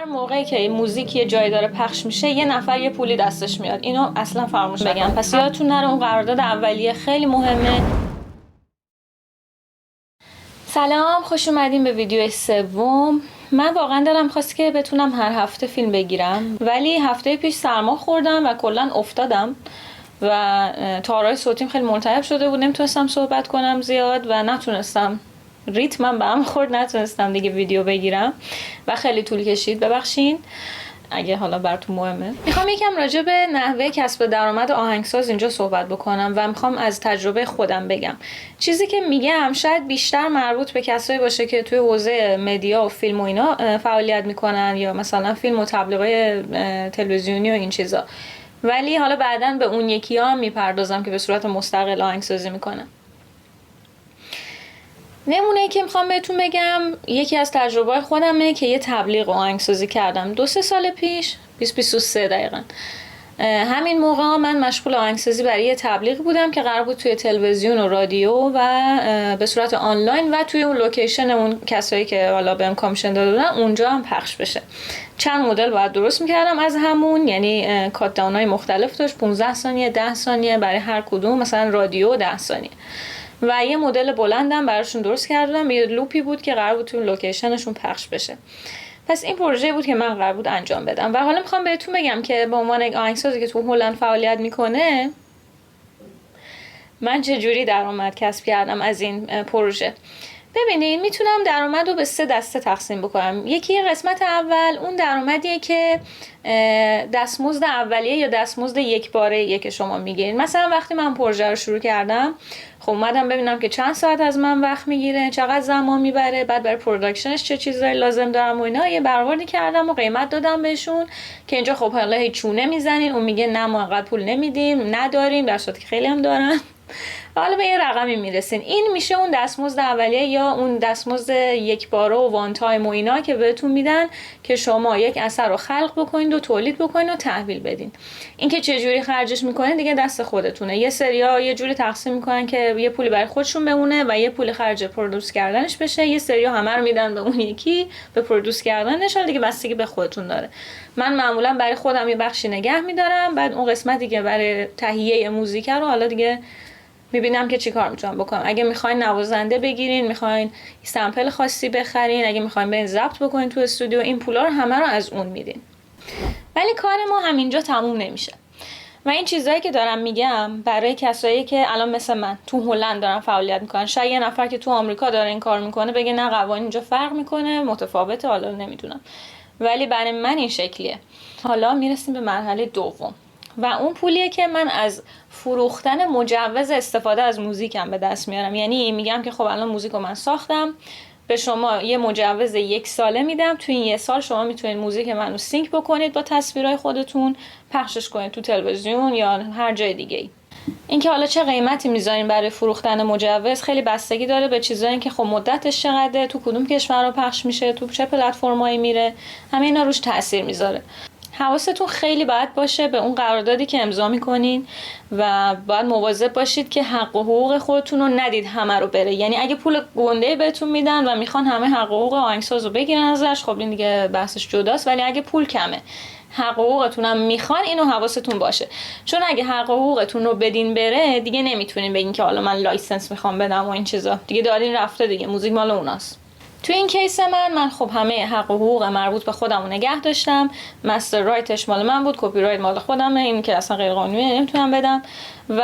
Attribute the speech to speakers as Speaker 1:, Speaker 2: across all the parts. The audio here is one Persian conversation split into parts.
Speaker 1: هر موقعی که موزیک یه جایی داره پخش میشه یه نفر یه پولی دستش میاد. اینو اصلا فراموش بگم. پس یادتون نره اون قرارداد اولیه خیلی مهمه. سلام، خوش اومدین به ویدیو سوم. من واقعا دلم خواست که بتونم هر هفته فیلم بگیرم، ولی هفته پیش سرما خوردم و کلا افتادم و تارای صوتیم خیلی ملتهب شده بود، نمیتونستم صحبت کنم زیاد و نتونستم، ریتمم به هم خورد، نتونستم دیگه ویدیو بگیرم و خیلی طول کشید. ببخشین اگه حالا براتون مهمه. میخوام یکم راجع به نحوه کسب درآمد آهنگساز اینجا صحبت بکنم و میخوام از تجربه خودم بگم. چیزی که میگم شاید بیشتر مربوط به کسایی باشه که توی حوزه مدیا و فیلم و اینا فعالیت میکنن، یا مثلا فیلم و تبلیغات تلویزیونی و این چیزا، ولی حالا بعداً به اون یکی‌ها میپردازم که به صورت مستقل آهنگسازی میکنن. نمونه‌ای که میخوام بهتون بگم یکی از تجربه‌های خودمه که یه تبلیغ آهنگسازی کردم 2-3 سال پیش، 2023 دقیقاً. همین موقع من مشغول آهنگسازی برای یه تبلیغ بودم که قرار بود توی تلویزیون و رادیو و به صورت آنلاین و توی اون لوکیشن اون کسایی که حالا بهم کامیشن داده بودن اونجا هم پخش بشه. چند مدل باید درست میکردم از همون، یعنی کات داون‌های مختلف داشت، 15 ثانیه، 10 ثانیه برای هر کدوم، مثلا رادیو 10 ثانیه. و یه مدل بلندم براشون درست کردم، یه لوپی بود که قرار بود تو لوکیشنشون پخش بشه. پس این پروژه بود که من قرار بود انجام بدم و حالا میخوام بهتون بگم که به عنوان یک آهنگسازی که تو هلند فعالیت میکنه من چجوری درآمد کسب کردم از این پروژه. ببینید، میتونم درآمد رو به 3 دسته تقسیم بکنم. یکی قسمت اول اون درآمدیه که دستمزد اولیه یا دستمزد یک باره که شما میگیرید. مثلا وقتی من پروژه رو شروع کردم، خب اومدم ببینم که چند ساعت از من وقت میگیره، چقدر زمان میبره، بعد برای پروداکشنش چه چیزایی لازم دارم و اینا یه برآوردی کردم و قیمت دادم بهشون که اینجا خب حالا هیچ چونه میزنین، اون میگه نه ما انقدر پول نمیدیم، نداریم، در صورتی که خیلی هم دارن. حالا به یه رقمی میرسین. این میشه اون دستمزد اولیه یا اون دستمزد یک باره و وان تایم و اینا که بهتون میدن که شما یک اثر رو خلق بکنید و تولید بکنید و تحویل بدین. این که چه جوری خرجش میکنین دیگه دست خودتونه. یه سریا یه جوری تقسیم میکنن که یه پولی برای خودشون بمونه و یه پول خرج پرودوس کردنش بشه، یه سریا همه رو میدن به اون یکی به پرودوس کردنش، دیگه بستگی به خودتون داره. من معمولا برای خودم یه بخشی نگه میدارم، بعد اون قسمتی که برای تهیه موزیک رو حالا دیگه میبینم که چی کار میتونم بکنم. اگه میخواین نوازنده بگیرین، میخواین سامپل خاصی بخرین، اگه میخواین برین ضبط بکنین تو استودیو، این پولا رو همه رو از اون میدین. ولی کار ما همینجا تموم نمیشه. و این چیزایی که دارم میگم برای کسایی که الان مثل من تو هلند دارن فعالیت میکنن. شاید یه نفر که تو آمریکا داره این کار میکنه بگه نه قوانین اینجا فرق میکنه، متفاوته، حالا نمیدونم. ولی برای من این شکلیه. حالا میرسیم به مرحله دوم و اون پولیه که من از فروختن مجوز استفاده از موزیکم به دست میارم. یعنی میگم که خب الان موزیکو من ساختم، به شما یه مجوز 1 ساله میدم، تو این 1 سال شما میتونید موزیک منو سینک بکنید با تصویرهای خودتون، پخشش کنید تو تلویزیون یا هر جای دیگه ای. اینکه حالا چه قیمتی میذارین برای فروختن مجوز خیلی بستگی داره به چیزایی که خب مدتش چقدره، تو کدوم کشور پخش میشه، تو چه پلتفرمایی میره، همه اینا روش تاثیر میذاره. حواستون خیلی باید باشه به اون قراردادی که امضا میکنین و باید مواظب باشید که حق و حقوق خودتون رو ندید همه رو بره. یعنی اگه پول گنده بهتون میدن و میخوان همه حق و حقوق آهنگساز رو بگیرن ازش، خب این دیگه بحثش جداست. ولی اگه پول کمه، حق و حقوقتون هم میخوان، اینو حواستون باشه. چون اگه حق و حقوقتون رو بدین بره، دیگه نمیتونین بگین که حالا من لایسنس میخوام بدم و این چیزا، دیگه دارین رفته دیگه، موزیک مال اوناست. تو این کیس من خب همه حق و حقوق مربوط به خودم رو نگه داشتم. مستر رایتش مال من بود، کپی رایت مال خودمه، این که اصلا غیر قانونیه، نمیتونم بدم. و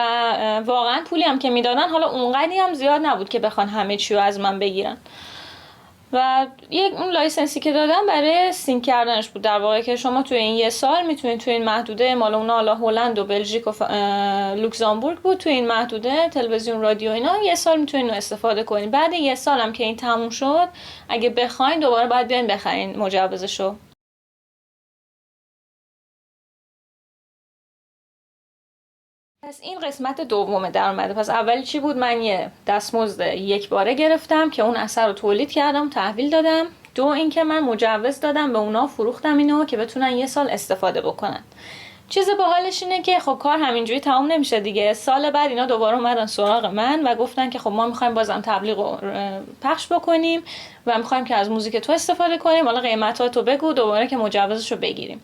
Speaker 1: واقعا پولی هم که میدادن حالا اونقدی هم زیاد نبود که بخوان همه چی رو از من بگیرن. و اون لایسنسی که دادم برای سینک کردنش بود در واقع، که شما توی این 1 سال میتونید توی این محدوده مال اونا، حالا هلند و بلژیک و لوکزامبورگ بود، توی این محدوده تلویزیون، رادیو، اینا 1 سال میتونید استفاده کنید. بعد 1 سال هم که این تموم شد، اگه بخواین دوباره باید بیاین بخرین مجوزشو. پس این قسمت دوم درآمد. پس اولی چی بود؟ من یه دستمزد 1 باره گرفتم که اون اثر رو تولید کردم، تحویل دادم. 2 این که من مجوز دادم به اونا، فروختم اینو که بتونن 1 سال استفاده بکنن. چیز باحالش اینه که خب کار همینجوری تمام نمیشه دیگه. سال بعد اینا دوباره اومدن سراغ من و گفتن که خب ما میخوایم بازم تبلیغ رو پخش بکنیم و میخوایم که از موزیک تو استفاده کنیم، حالا قیمتاتو بگو دوباره که مجوزشو بگیریم.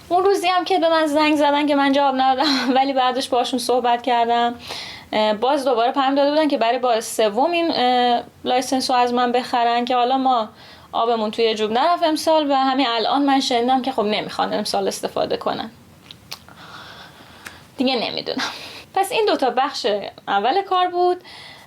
Speaker 1: اون روزی هم که به من زنگ زدن که من جواب ندادم ولی بعدش باشون صحبت کردم، باز دوباره پیام داده بودن که برای بار سوم این لایسنس رو از من بخرن که حالا ما آبمون توی جوب نرفت امسال و همین الان من شنیدم که خب نمیخوان امسال استفاده کنن. دیگه نمیدونم. پس این دوتا بخش اول کار بود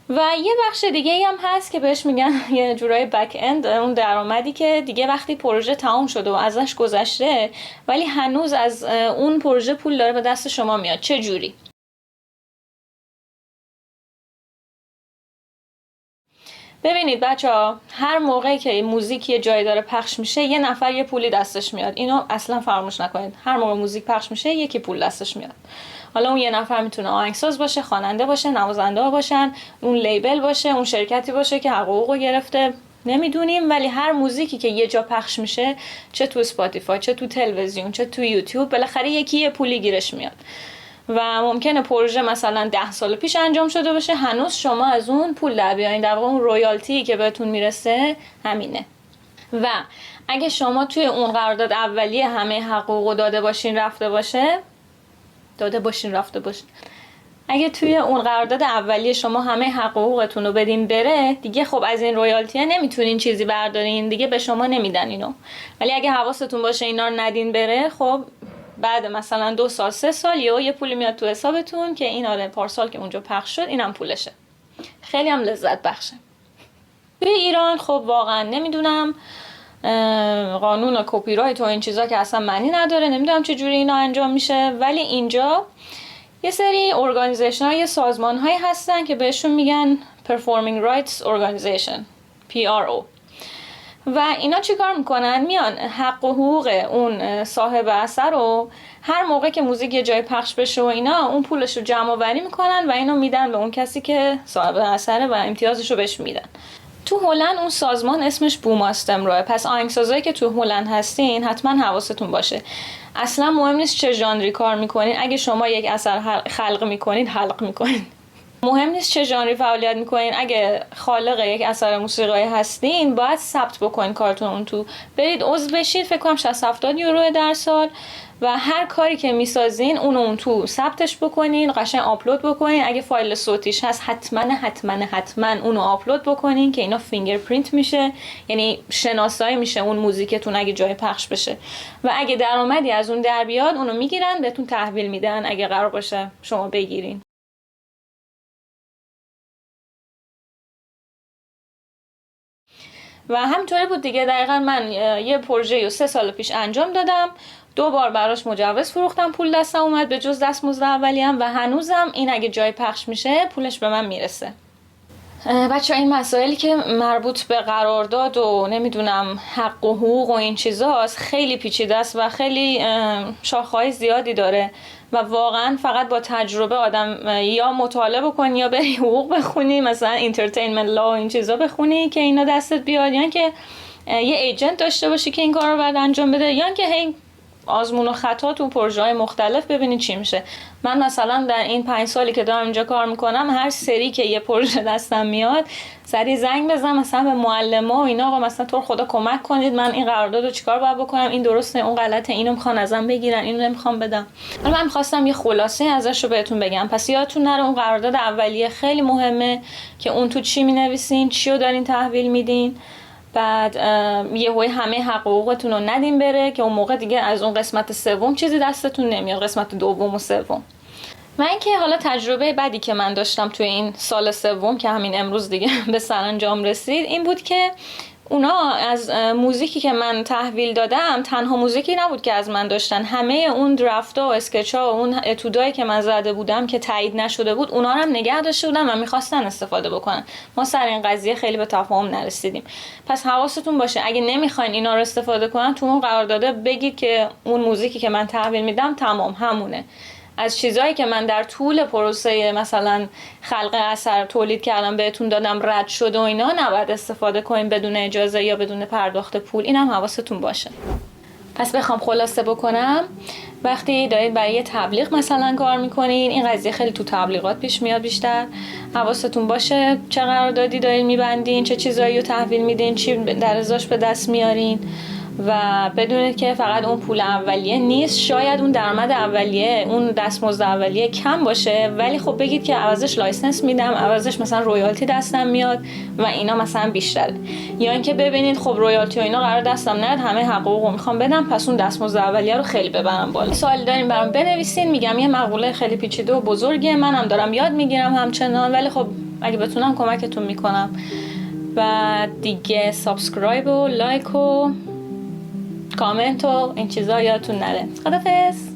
Speaker 1: و یه بخش دیگه هم هست که بهش میگن یه جورای بک اند، اون درآمدی که دیگه وقتی پروژه تمام شده و ازش گذشته ولی هنوز از اون پروژه پول داره به دست شما میاد. چه جوری؟ ببینید بچه‌ها، هر موقعی که موزیک یه جایی داره پخش میشه یه نفر یه پولی دستش میاد. اینو اصلا فراموش نکنید. هر موقع موزیک پخش میشه یکی پول دستش میاد. حالا اون یه نفر میتونه آهنگساز باشه، خواننده باشه، نوازنده باشن، اون لیبل باشه، اون شرکتی باشه که حقوقو گرفته، نمیدونیم. ولی هر موزیکی که یه جا پخش میشه، چه تو اسپاتیفای، چه تو تلویزیون، چه تو یوتیوب، بالاخره یکی یه پولی گیرش میاد. و ممکنه پروژه مثلا 10 سال پیش انجام شده باشه، هنوز شما از اون پول در بیارین. در واقع اون رویالتی که بهتون میرسه همینه. و اگه شما توی اون قرارداد اولیه همه حقوقو داده باشین رفته باشه، اگه توی اون قرارداد اولیه شما همه حقوقتون رو بدین بره، دیگه خب از این رویالتی نمیتونین چیزی بردارین، دیگه به شما نمیدن اینو. ولی اگه حواستون باشه اینا رو ندین بره، خب بعد مثلا 2 سال 3 سال یه پولی میاد تو حسابتون که این آره پارسال که اونجا پخش شد اینم پولشه. خیلی هم لذت بخشه. توی ایران خب واقعا نمیدونم، قانون کپی رایت و این چیزا که اصلا معنی نداره، نمیدونم چه جوری اینا انجام میشه. ولی اینجا یه سری ارگانیزیشن ها، یه سازمان هایی هستن که بهشون میگن Performing Rights Organization PRO و اینا چی کار میکنن؟ میان حق و حقوق اون صاحب اثر رو هر موقع که موزیک یه جای پخش بشه و اینا اون پولش رو جمع آوری میکنن و اینو میدن به اون کسی که صاحب اثره و امتیازش رو بهش میدن. تو هلند اون سازمان اسمش بوماستمراه. پس آهنگسازایی که تو هلند هستین حتما حواستون باشه. اصلا مهم نیست چه ژانری کار میکنین. اگه شما یک اثر خلق میکنین، حلق میکنین. مهم نیست چه ژانری فعالیت میکنین. اگه خالق یک اثر موسیقایی هستین، باید ثبت بکنین کارتون اون تو. برید عضو بشید، فکر کنم 60-70 یورو در سال و هر کاری که میسازین اون تو ثبتش بکنین، قشنگ آپلود بکنین. اگه فایل صوتیش هست حتما اونو آپلود بکنین که اینا فینگرپرینت میشه، یعنی شناسایی میشه اون موزیکتون اگه جای پخش بشه. و اگه درآمدی از اون در بیاد اونو میگیرن بهتون تحویل میدن اگه قرار باشه شما بگیرین. و همینطوری بود دیگه. دقیقا من یه پروژه 3 سال پیش انجام دادم، 2 بار براش مجوز فروختم، پول دستم اومد به جز دستمزد اولیه‌ام و هنوزم این اگه جای پخش میشه پولش به من میرسه. بچه این مسائلی که مربوط به قرارداد و نمیدونم حق و حقوق و این چیزاست خیلی پیچیده است و خیلی شاخه‌های زیادی داره و واقعا فقط با تجربه آدم یا مطالعه بکنی یا بری حقوق بخونی، مثلا انترتینمنت لا و این چیزا بخونی که اینا دستت بیاد، یا که یه ایجنت داشته باشی که این کار رو بعد انجام بده، یا که هی آزمون و خطا تو پروژه‌های مختلف ببینید چی میشه. من مثلا در این 5 سالی که دارم اینجا کار میکنم هر سری که یه پروژه دستم میاد سری زنگ بزنم مثلا به معلم‌ها و اینا، آقا مثلا تو خدا کمک کنید من این قراردادو چیکار باید بکنم، این درسته اون غلطه، اینو میخوان ازم بگیرن اینو نمیخوام بدم. حالا من خواستم یه خلاصه ازش رو بهتون بگم. پس یادتون نره اون قرارداد اولیه خیلی مهمه که اون تو چی مینویسین، چیو دارین تحویل میدین. بعد یهویی همه حقوقتون رو ندین بره که اون موقع دیگه از اون قسمت سوم چیزی دستتون نمیاد، قسمت دوم و سوم. من اینکه حالا تجربه بعدی که من داشتم توی این سال سوم که همین امروز دیگه به سرانجام رسید این بود که اونا از موزیکی که من تحویل دادم تنها موزیکی نبود که از من داشتن، همه اون درافتا و اسکچ‌ها و اون اتودایی که من زده بودم که تایید نشده بود اونا رو هم نگه داشته بودن و می‌خواستن استفاده بکنن. ما سر این قضیه خیلی به تفاهم نرسیدیم. پس حواستون باشه اگه نمی‌خواین اینا رو استفاده کنن تو اون قرارداد بگید که اون موزیکی که من تحویل میدم تمام همونه. از چیزایی که من در طول پروسه مثلا خلق اثر تولید کردم بهتون دادم رد شده و اینا نباید استفاده کنین بدون اجازه یا بدون پرداخت پول. اینم حواستون باشه. پس بخوام خلاصه بکنم، وقتی دارید برای یه تبلیغ مثلا کار میکنین، این قضیه خیلی تو تبلیغات پیش میاد بیشتر، حواستون باشه چه قراردادی دارین میبندین، چه چیزایی رو تحویل میدین، چی در ازاش به دست میارین و بدونید که فقط اون پول اولیه نیست. شاید اون درآمد اولیه، اون دستمزد اولیه کم باشه، ولی خب بگید که عوضش لایسنس میدم، عوضش مثلا رویالتی دستم میاد و اینا مثلا بیشتره. یا اینکه ببینید خب رویالتی و اینا قرار دستم نیاد، همه حقوقو میخوام بدم، پس اون دستمزد اولیه رو خیلی ببرم بالا. سوال دارین برام بنویسین. میگم یه مقوله خیلی پیچیده و بزرگه، منم دارم یاد میگیرم همچنان، ولی خب اگه بتونم کمکتون میکنم. و دیگه سابسکرایب و لایک و کامنت و این چیزا یادتون نره. خدافظ.